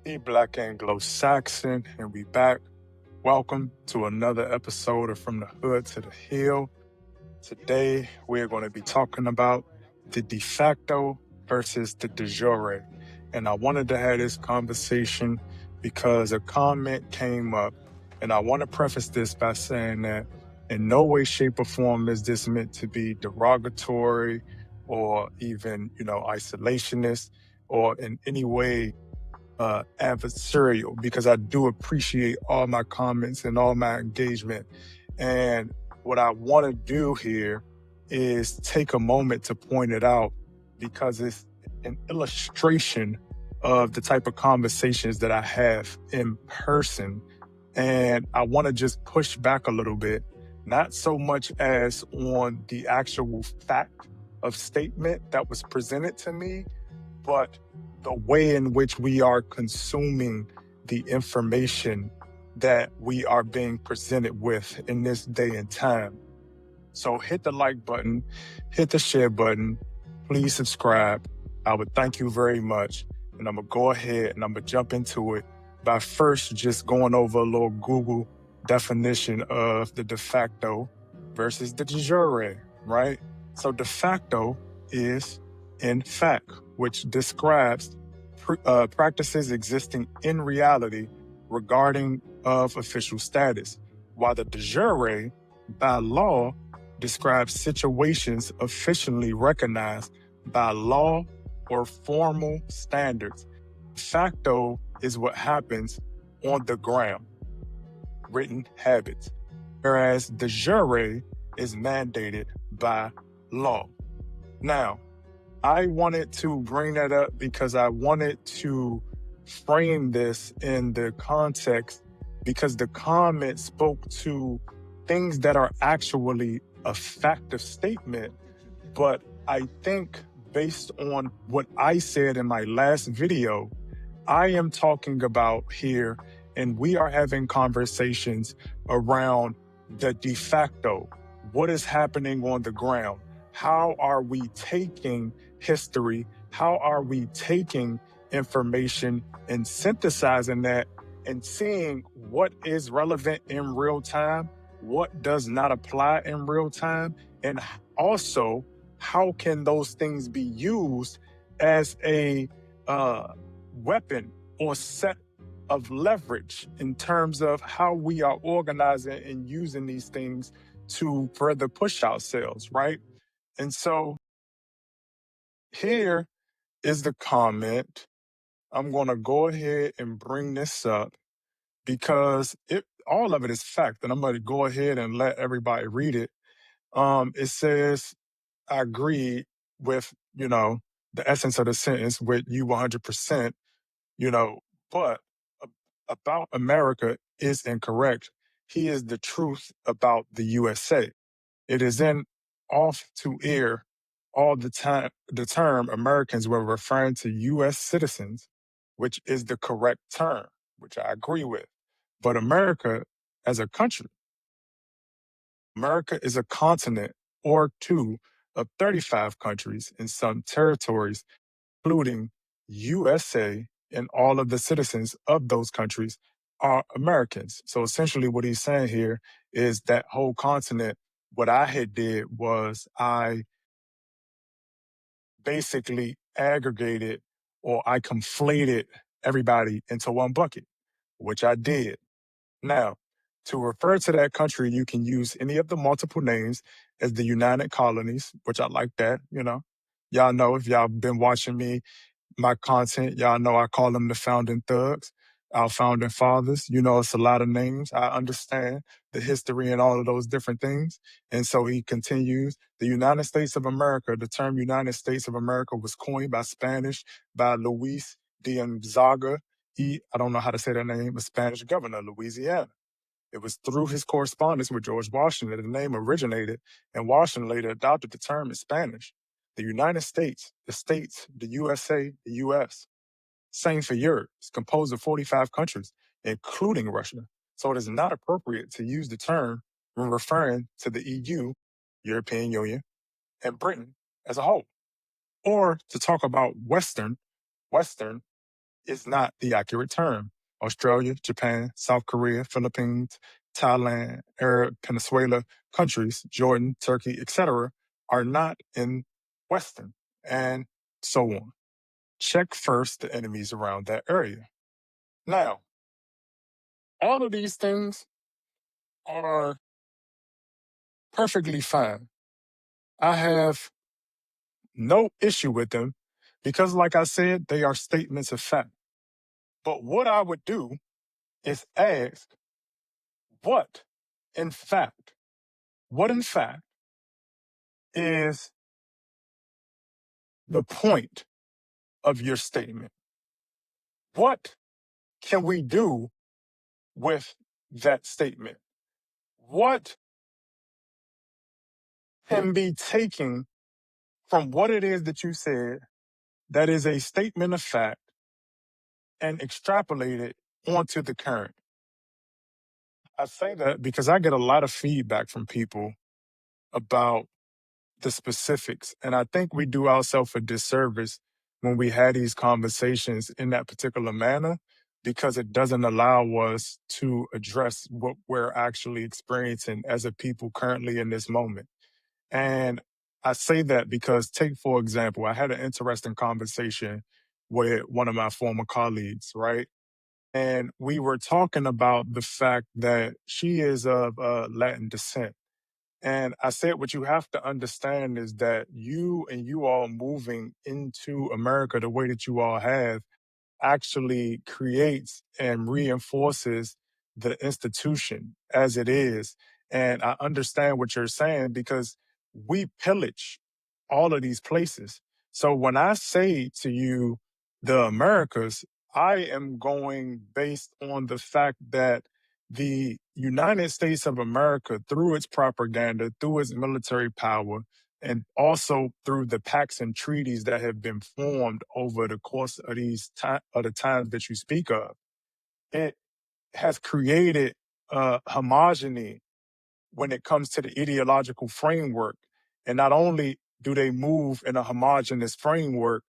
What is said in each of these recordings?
The Black Anglosaxon, and we back. Welcome to another episode of From the Hood to the Hill. Today, we're going to be talking about the de facto versus the de jure. And I wanted to have this conversation because a comment came up, and I want to preface this by saying that in no way, shape, or form is this meant to be derogatory or even, isolationist or in any way adversarial, because I do appreciate all my comments and all my engagement. And what I want to do here is take a moment to point it out because it's an illustration of the type of conversations that I have in person. And I want to just push back a little bit, not so much as on the actual fact of statement that was presented to me, but the way in which we are consuming the information that we are being presented with in this day and time. So hit the like button, hit the share button, please subscribe. I would thank you very much. And I'm going to go ahead and I'm going to jump into it by first just going over a little Google definition of the de facto versus the de jure, right? So de facto is in fact, which describes practices existing in reality regarding of official status, while the de jure, by law, describes situations officially recognized by law or formal standards. Facto is what happens on the ground, written habits, whereas de jure is mandated by law. Now, I wanted to bring that up because I wanted to frame this in the context because the comment spoke to things that are actually a fact of statement. But I think based on what I said in my last video, I am talking about here, and we are having conversations around the de facto. What is happening on the ground? How are we taking history? How are we taking information and synthesizing that and seeing what is relevant in real time, what does not apply in real time, and also how can those things be used as a weapon or set of leverage in terms of how we are organizing and using these things to further push ourselves, right? And so here is the comment. I'm going to go ahead and bring this up because all of it is fact, and I'm going to go ahead and let everybody read it. It says, I agree with, the essence of the sentence with you 100%, you know, but about America is incorrect. He is the truth about the USA. It is in off to air all the time. The term Americans were referring to U.S. citizens, which is the correct term, which I agree with. But America as a country, America is a continent or two of 35 countries and some territories, including USA, and all of the citizens of those countries are Americans. So essentially what he's saying here is that whole continent, what I had did was I basically aggregated or I conflated everybody into one bucket, which I did. Now, to refer to that country, you can use any of the multiple names as the United Colonies, which I like that, Y'all know if y'all been watching me, my content, y'all know I call them the founding thugs, our founding fathers. It's a lot of names. I understand the history and all of those different things. And so he continues, the United States of America, the term United States of America was coined by Spanish by Luis de Gonzaga. I don't know how to say that name, a Spanish governor of Louisiana. It was through his correspondence with George Washington that the name originated, and Washington later adopted the term in Spanish. The United States, the USA, the US. Same for Europe. It's composed of 45 countries, including Russia. So it is not appropriate to use the term when referring to the EU, European Union, and Britain as a whole. Or to talk about Western is not the accurate term. Australia, Japan, South Korea, Philippines, Thailand, Arab, Venezuela countries, Jordan, Turkey, etc., are not in Western, and so on. Check first the enemies around that area. Now, all of these things are perfectly fine. I have no issue with them because, like I said, they are statements of fact. But what I would do is ask, what in fact, what in fact is the point of your statement? What can we do with that statement? What can be taken from what it is that you said that is a statement of fact and extrapolated onto the current? I say that because I get a lot of feedback from people about the specifics. And I think we do ourselves a disservice when we have these conversations in that particular manner because it doesn't allow us to address what we're actually experiencing as a people currently in this moment. And I say that because, take for example, I had an interesting conversation with one of my former colleagues, right? And we were talking about the fact that she is of Latin descent. And I said, what you have to understand is that you all moving into America the way that you all have actually creates and reinforces the institution as it is. And I understand what you're saying because we pillage all of these places. So when I say to you, the Americas, I am going based on the fact that the United States of America, through its propaganda, through its military power, and also through the pacts and treaties that have been formed over the course of of the times that you speak of, it has created a homogeny when it comes to the ideological framework. And not only do they move in a homogeneous framework,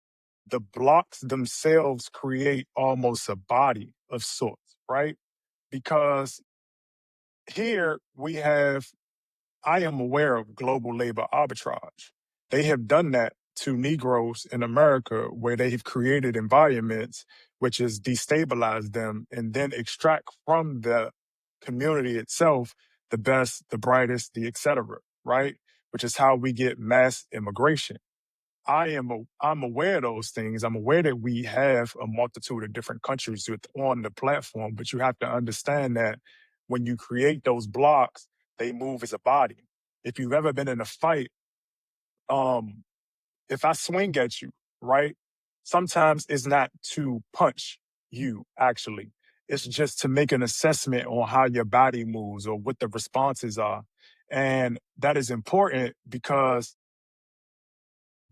the blocks themselves create almost a body of sorts, right? Because here we have, I am aware of global labor arbitrage. They have done that to Negroes in America, where they have created environments which has destabilized them and then extract from the community itself the best, the brightest, the et cetera, right? Which is how we get mass immigration. I'm aware of those things. I'm aware that we have a multitude of different countries on the platform, but you have to understand that when you create those blocks, they move as a body. If you've ever been in a fight, um, if I swing at you, right? Sometimes it's not to punch you, actually. It's just to make an assessment on how your body moves or what the responses are. And that is important because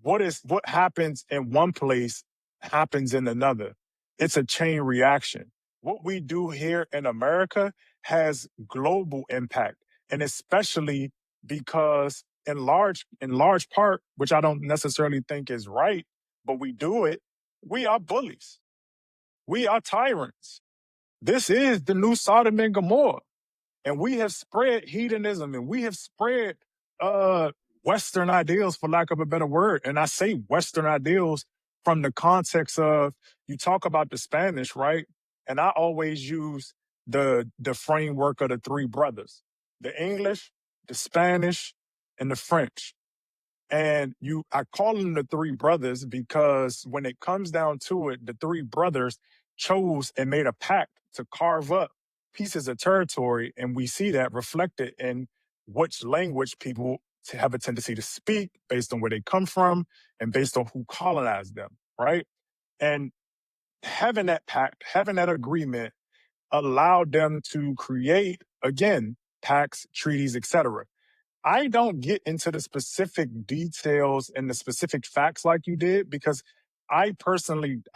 what happens in one place happens in another. It's a chain reaction. What we do here in America has global impact, and especially because in large part, which I don't necessarily think is right, but we do it, we are bullies. We are tyrants. This is the new Sodom and Gomorrah, and we have spread hedonism and we have spread uh Western ideals, for lack of a better word. And I say Western ideals from the context of, you talk about the Spanish, right? And I always use the framework of the three brothers: the English, the Spanish, and the French. And I call them the three brothers because when it comes down to it, the three brothers chose and made a pact to carve up pieces of territory. And we see that reflected in which language people have a tendency to speak based on where they come from and based on who colonized them, right? And having that pact, having that agreement allowed them to create, again, pacts, treaties, etc. I don't get into the specific details and the specific facts like you did because I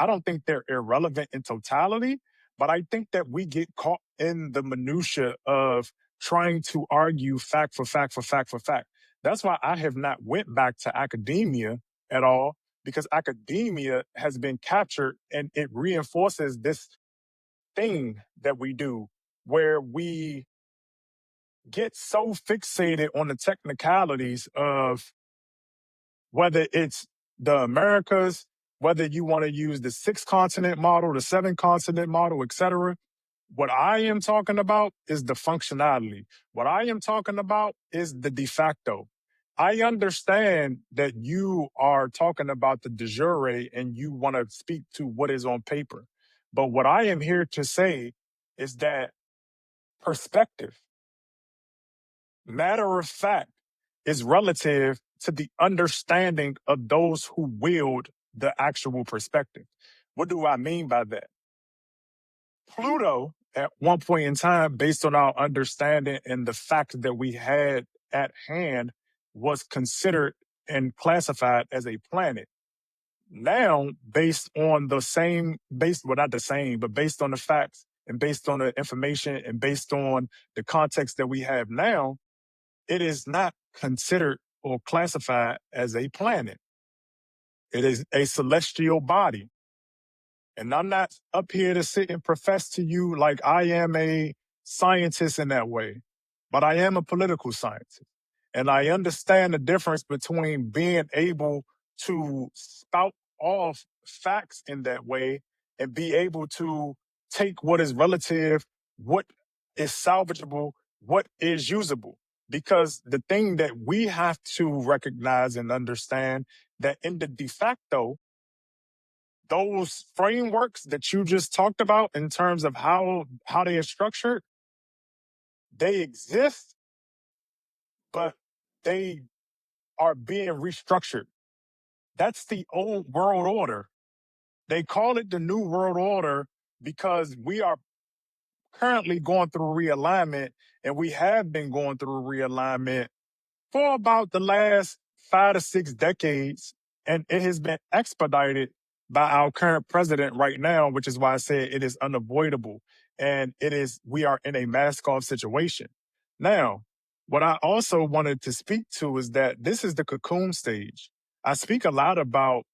don't think they're irrelevant in totality, but I think that we get caught in the minutia of trying to argue fact for fact for fact for fact. That's why I have not went back to academia at all, because academia has been captured and it reinforces this thing that we do where we get so fixated on the technicalities of whether it's the Americas, whether you want to use the six continent model, the seven continent model, etc. What I am talking about is the functionality. What I am talking about is the de facto. I understand that you are talking about the de jure and you want to speak to what is on paper. But what I am here to say is that perspective, matter of fact, is relative to the understanding of those who wield the actual perspective. What do I mean by that? Pluto, at one point in time, based on our understanding and the fact that we had at hand, was considered and classified as a planet. Now, based on the same, well, not the same, but based on the facts and based on the information and based on the context that we have now, it is not considered or classified as a planet. It is a celestial body. And I'm not up here to sit and profess to you like I am a scientist in that way, but I am a political scientist. And I understand the difference between being able to spout off facts in that way and be able to take what is relative, what is salvageable, what is usable. Because the thing that we have to recognize and understand that in the de facto, those frameworks that you just talked about in terms of how they are structured, they exist, but they are being restructured. That's the old world order. They call it the new world order because we are currently going through realignment, and we have been going through realignment for about the last 5 to 6 decades, and it has been expedited by our current president right now, which is why I say it is unavoidable. And we are in a mask off situation. Now, what I also wanted to speak to is that this is the cocoon stage. I speak a lot about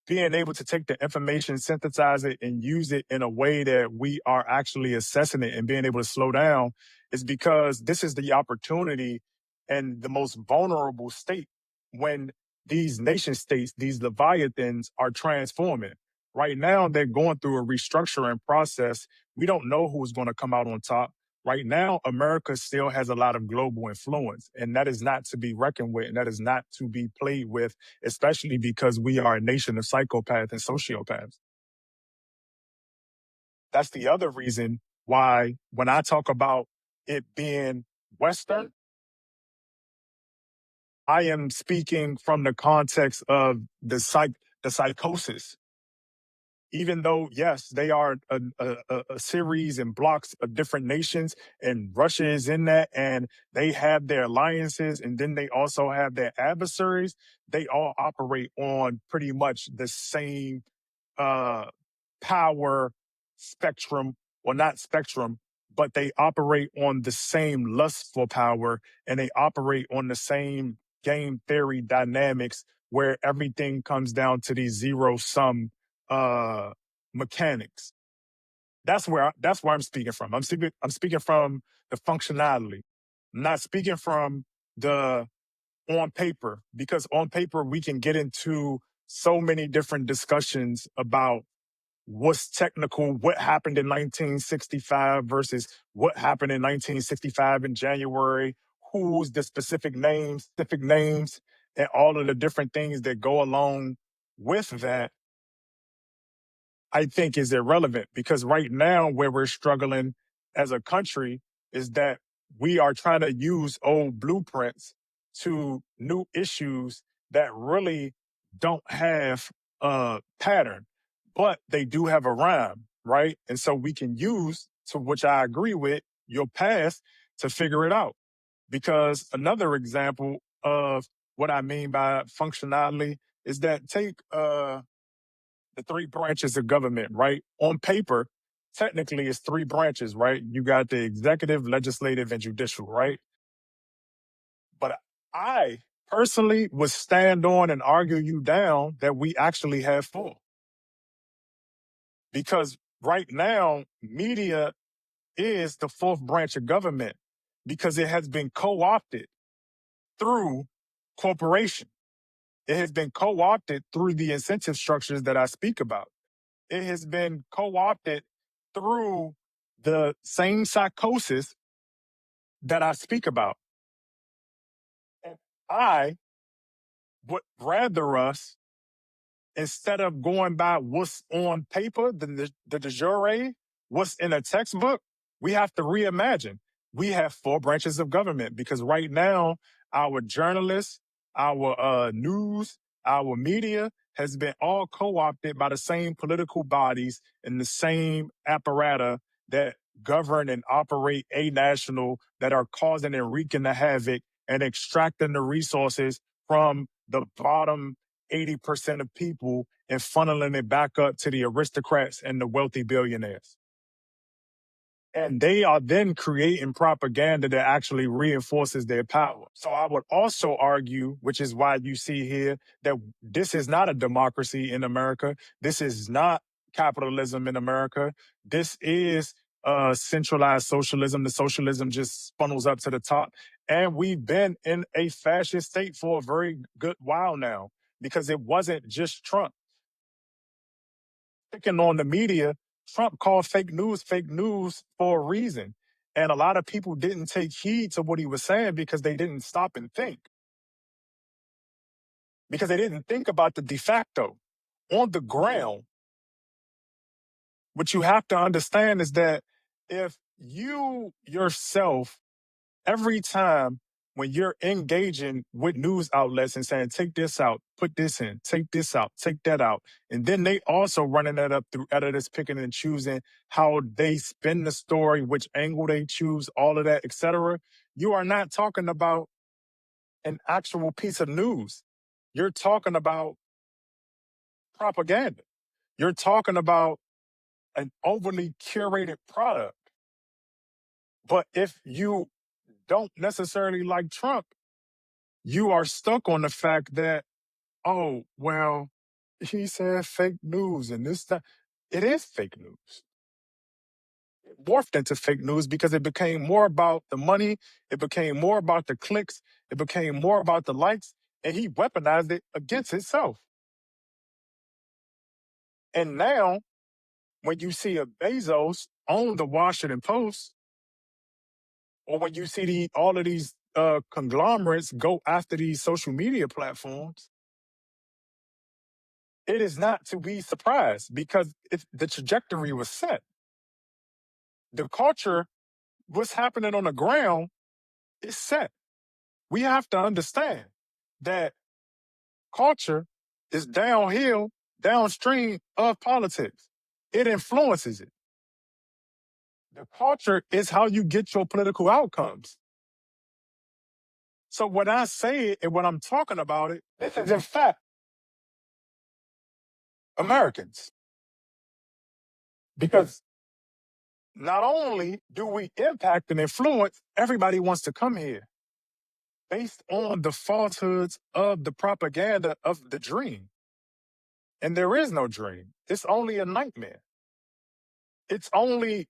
being able to take the information, synthesize it, and use it in a way that we are actually assessing it and being able to slow down is because this is the opportunity and the most vulnerable state when these nation states, these leviathans, are transforming. Right now, they're going through a restructuring process. We don't know who's going to come out on top. Right now, America still has a lot of global influence, and that is not to be reckoned with, and that is not to be played with, especially because we are a nation of psychopaths and sociopaths. That's the other reason why when I talk about it being Western, I am speaking from the context of the psychosis. Even though, yes, they are a series and blocks of different nations, and Russia is in that, and they have their alliances, and then they also have their adversaries. They all operate on pretty much the same uh, power spectrum, or not spectrum, but they operate on the same lust for power, and they operate on the same game theory dynamics where everything comes down to these zero sum uh mechanics. That's where I'm speaking from. I'm speaking from the functionality. I'm not speaking from the on paper, because on paper we can get into so many different discussions about what's technical, what happened in 1965 versus what happened in 1965 in January, who's the specific names, and all of the different things that go along with that. I think is irrelevant, because right now where we're struggling as a country is that we are trying to use old blueprints to new issues that really don't have a pattern, but they do have a rhyme, right? And so we can use, to which I agree with, your past to figure it out. Because another example of what I mean by functionality is that take the three branches of government, right? On paper, technically it's three branches, right? You got the executive, legislative, and judicial, right? But I personally would stand on and argue you down that we actually have four. Because right now, media is the fourth branch of government because it has been co-opted through corporation. It has been co-opted through the incentive structures that I speak about. It has been co-opted through the same psychosis that I speak about. And I would rather us, instead of going by what's on paper, the de jure, what's in a textbook, we have to reimagine. We have four branches of government because right now, our journalists, our news, our media has been all co-opted by the same political bodies and the same apparatus that govern and operate a national that are causing and wreaking the havoc and extracting the resources from the bottom 80% of people and funneling it back up to the aristocrats and the wealthy billionaires. And they are then creating propaganda that actually reinforces their power. So I would also argue, which is why you see here, that this is not a democracy in America. This is not capitalism in America. This is centralized socialism. The socialism just funnels up to the top. And we've been in a fascist state for a very good while now because it wasn't just Trump picking on the media. Trump called fake news for a reason. And a lot of people didn't take heed to what he was saying because they didn't stop and think, because they didn't think about the de facto. On the ground, what you have to understand is that if you yourself, every time when you're engaging with news outlets and saying, take this out, put this in, take this out, take that out, and then they also running that up through editors picking and choosing how they spin the story, which angle they choose, all of that, etc. You are not talking about an actual piece of news. You're talking about propaganda. You're talking about an overly curated product. But if you don't necessarily like Trump, you are stuck on the fact that, oh, well, he said fake news and this, that. It is fake news. It morphed into fake news because it became more about the money. It became more about the clicks. It became more about the likes. And he weaponized it against himself. And now, when you see a Bezos own the Washington Post, or when you see all of these conglomerates go after these social media platforms, it is not to be surprised because the trajectory was set. The culture, what's happening on the ground, is set. We have to understand that culture is downhill, downstream of politics. It influences it. The culture is how you get your political outcomes. So when I say it and when I'm talking about it, this is in fact Americans. Because not only do we impact and influence, everybody wants to come here based on the falsehoods of the propaganda of the dream. And there is no dream. It's only a nightmare. It's only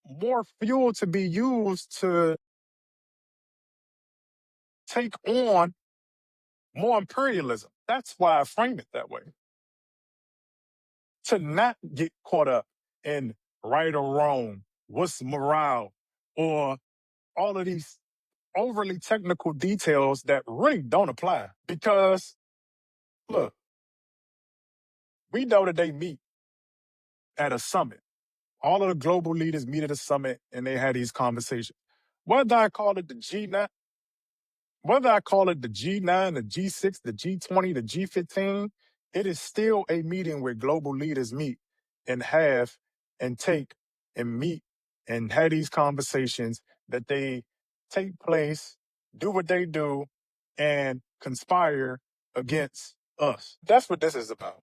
more fuel to be used to take on more imperialism. That's why I frame it that way. To not get caught up in right or wrong, what's morale, or all of these overly technical details that really don't apply. Because, look, we know that they meet at a summit. All of the global leaders meet at a summit and they had these conversations. Whether I call it the G9, whether I call it the G9, the G6, the G20, the G15, it is still a meeting where global leaders meet and have and take and meet and have these conversations that they take place, do what they do, and conspire against us. That's what this is about.